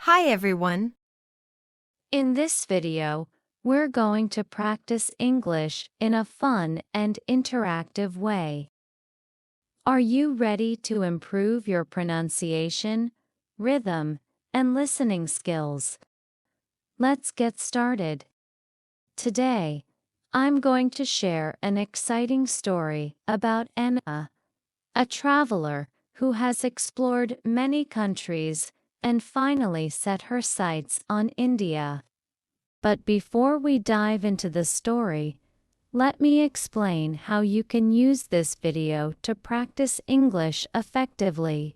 Hi everyone. In this video, we're going to practice English in a fun and interactive way. Are you ready to improve your pronunciation, rhythm, and listening skills? Let's get started. Today, I'm going to share an exciting story about Anna, a traveler who has explored many countries and finally set her sights on India. But before we dive into the story, let me explain how you can use this video to practice English effectively.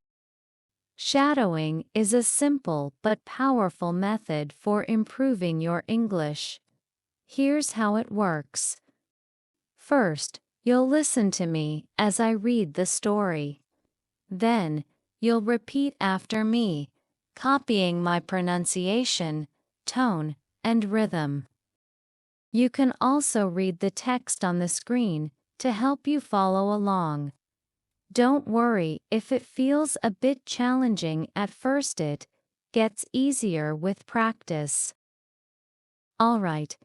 Shadowing is a simple but powerful method for improving your English. Here's how it works. First, you'll listen to me as I read the story. Then, you'll repeat after me, copying my pronunciation, tone, and rhythm. You can also read the text on the screen to help you follow along. Don't worry if it feels a bit challenging at first, it gets easier with practice. Alright,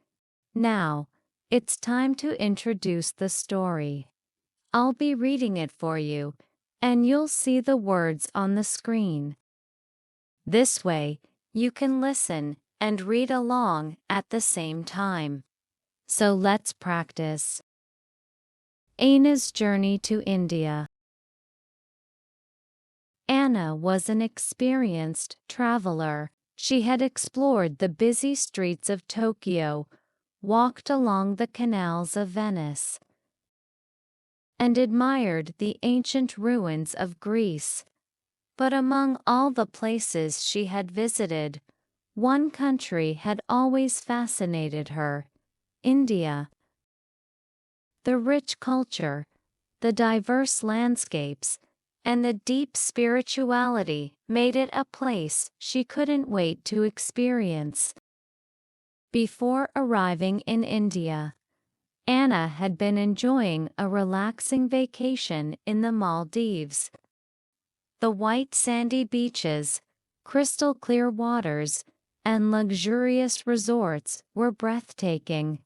now, it's time to introduce the story. I'll be reading it for you, and you'll see the words on the screen. This way, you can listen and read along at the same time. So let's practice. Anna's journey to India. Anna was an experienced traveler. She had explored the busy streets of Tokyo, walked along the canals of Venice, and admired the ancient ruins of Greece. But among all the places she had visited, one country had always fascinated her: India. The rich culture, the diverse landscapes, and the deep spirituality made it a place she couldn't wait to experience. Before arriving in India, Anna had been enjoying a relaxing vacation in the Maldives. The white sandy beaches, crystal clear waters, and luxurious resorts were breathtaking.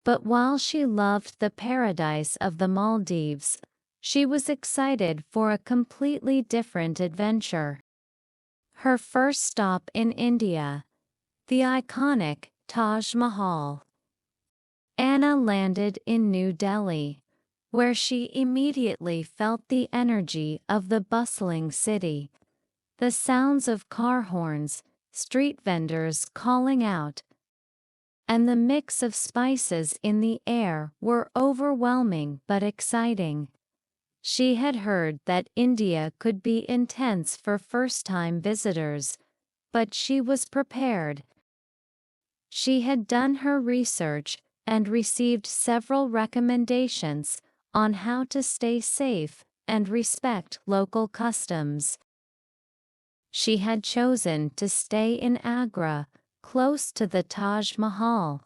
But while she loved the paradise of the Maldives, she was excited for a completely different adventure. Her first stop in India, the iconic Taj Mahal. Anna landed in New Delhi, where she immediately felt the energy of the bustling city. The sounds of car horns, street vendors calling out, and the mix of spices in the air were overwhelming but exciting. She had heard that India could be intense for first-time visitors, but she was prepared. She had done her research and received several recommendations on how to stay safe and respect local customs. She had chosen to stay in Agra, close to the Taj Mahal,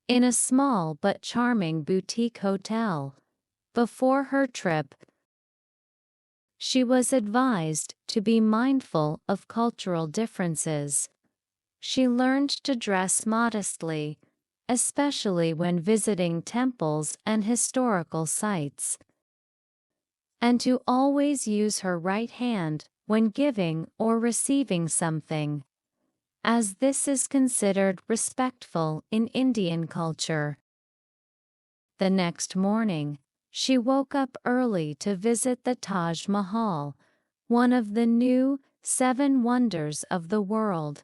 in a small but charming boutique hotel. Before her trip, she was advised to be mindful of cultural differences. She learned to dress modestly, especially when visiting temples and historical sites, and to always use her right hand when giving or receiving something, as this is considered respectful in Indian culture. The next morning, she woke up early to visit the Taj Mahal, one of the new 7 wonders of the world.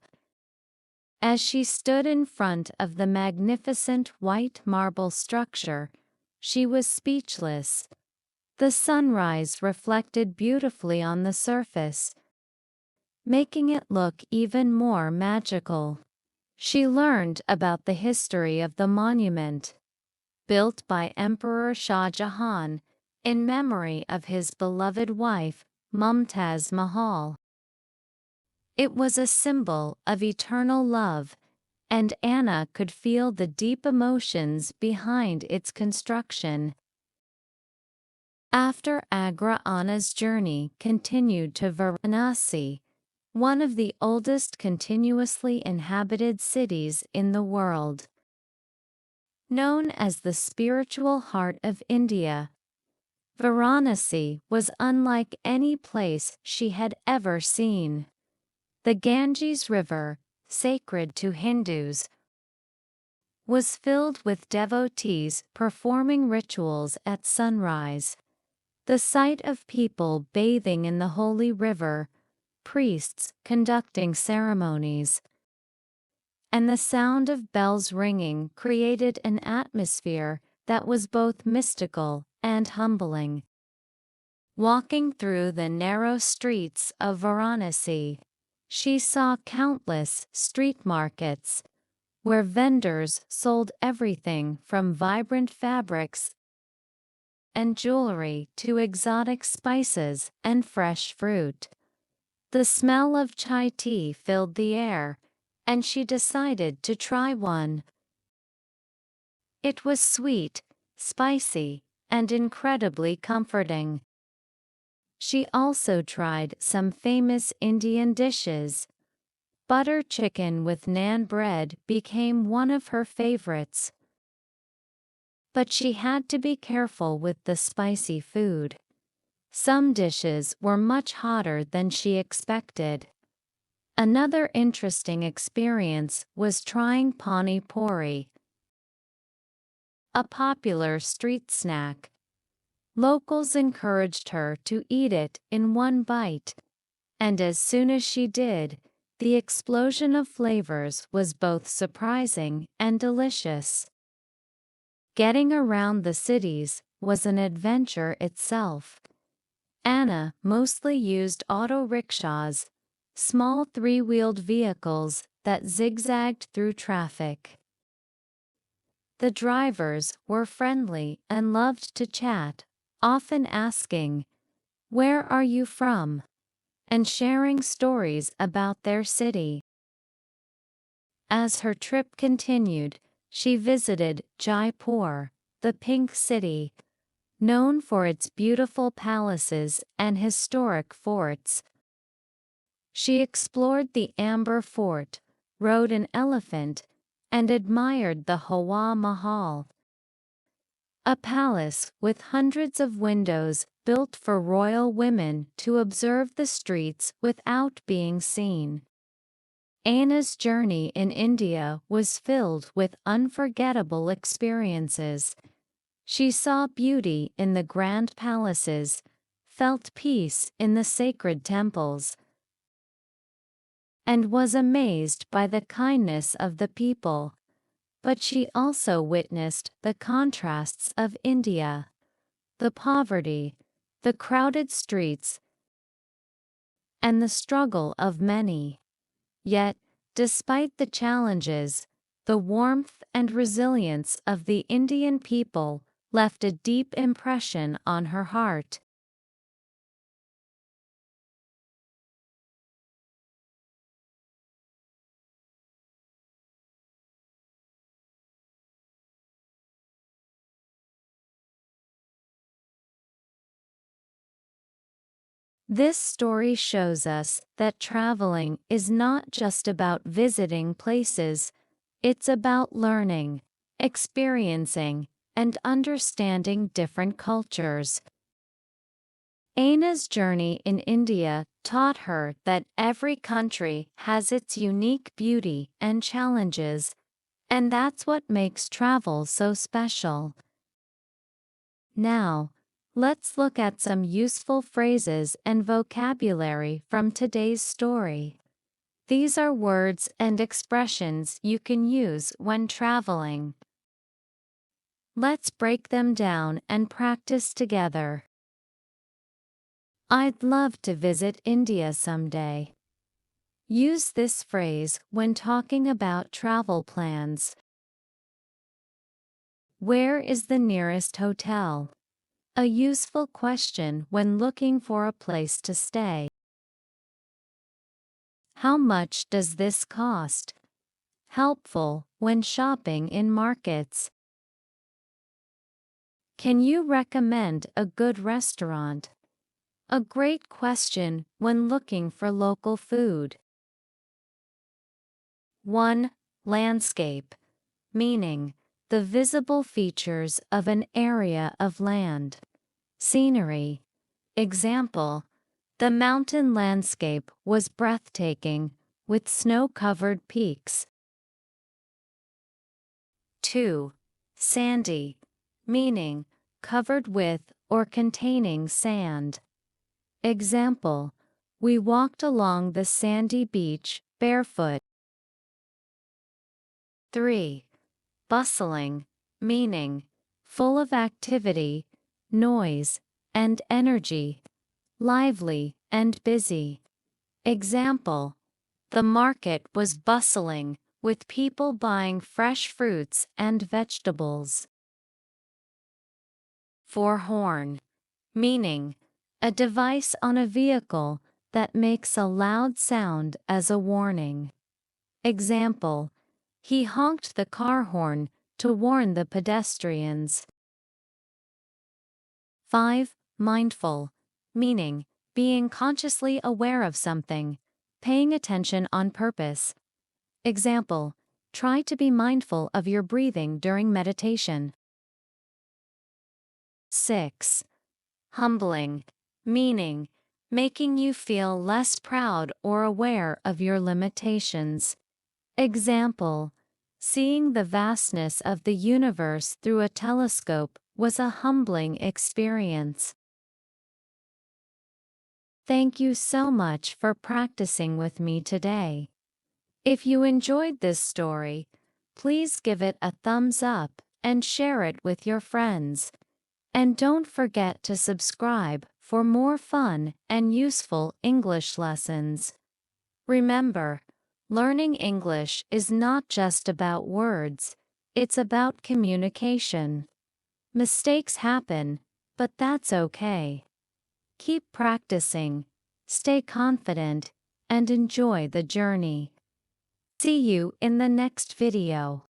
As she stood in front of the magnificent white marble structure, she was speechless. The sunrise reflected beautifully on the surface, making it look even more magical. She learned about the history of the monument, built by Emperor Shah Jahan in memory of his beloved wife, Mumtaz Mahal. It was a symbol of eternal love, and Anna could feel the deep emotions behind its construction. After Agra, Anna's journey continued to Varanasi, one of the oldest continuously inhabited cities in the world. Known as the spiritual heart of India, Varanasi was unlike any place she had ever seen. The Ganges River, sacred to Hindus, was filled with devotees performing rituals at sunrise. The sight of people bathing in the holy river, priests conducting ceremonies, and the sound of bells ringing created an atmosphere that was both mystical and humbling. Walking through the narrow streets of Varanasi, she saw countless street markets, where vendors sold everything from vibrant fabrics and jewelry to exotic spices and fresh fruit. The smell of chai tea filled the air, and she decided to try one. It was sweet, spicy, and incredibly comforting. She also tried some famous Indian dishes. Butter chicken with naan bread became one of her favorites. But she had to be careful with the spicy food. Some dishes were much hotter than she expected. Another interesting experience was trying pani puri, a popular street snack. Locals encouraged her to eat it in one bite, and as soon as she did, the explosion of flavors was both surprising and delicious. Getting around the cities was an adventure itself. Anna mostly used auto rickshaws, small three-wheeled vehicles that zigzagged through traffic. The drivers were friendly and loved to chat, often asking, "Where are you from?" and sharing stories about their city. As her trip continued, she visited Jaipur, the Pink City, known for its beautiful palaces and historic forts. She explored the Amber Fort, rode an elephant, and admired the Hawa Mahal, a palace with hundreds of windows built for royal women to observe the streets without being seen. Anna's journey in India was filled with unforgettable experiences. She saw beauty in the grand palaces, felt peace in the sacred temples, and was amazed by the kindness of the people. But she also witnessed the contrasts of India: the poverty, the crowded streets, and the struggle of many. Yet, despite the challenges, the warmth and resilience of the Indian people left a deep impression on her heart. This story shows us that traveling is not just about visiting places, it's about learning, experiencing, and understanding different cultures. Aina's journey in India taught her that every country has its unique beauty and challenges, and that's what makes travel so special. Now, let's look at some useful phrases and vocabulary from today's story. These are words and expressions you can use when traveling. Let's break them down and practice together. I'd love to visit India someday. Use this phrase when talking about travel plans. Where is the nearest hotel? A useful question when looking for a place to stay. How much does this cost? Helpful when shopping in markets. Can you recommend a good restaurant? A great question when looking for local food. 1. Landscape, meaning the visible features of an area of land. Scenery. Example: the mountain landscape was breathtaking, with snow-covered peaks. 2. Sandy, meaning covered with or containing sand. Example: we walked along the sandy beach barefoot. 3. Bustling, meaning full of activity, noise, and energy, lively and busy. Example: the market was bustling, with people buying fresh fruits and vegetables. 4. Horn, meaning a device on a vehicle that makes a loud sound as a warning. Example: he honked the car horn to warn the pedestrians. 5. Mindful, meaning being consciously aware of something, paying attention on purpose. Example: try to be mindful of your breathing during meditation. 6. Humbling, meaning making you feel less proud or aware of your limitations. Example: seeing the vastness of the universe through a telescope was a humbling experience. Thank you so much for practicing with me today. If you enjoyed this story, please give it a thumbs up and share it with your friends. And don't forget to subscribe for more fun and useful English lessons. Remember, learning English is not just about words, it's about communication. Mistakes happen, but that's okay. Keep practicing, stay confident, and enjoy the journey. See you in the next video.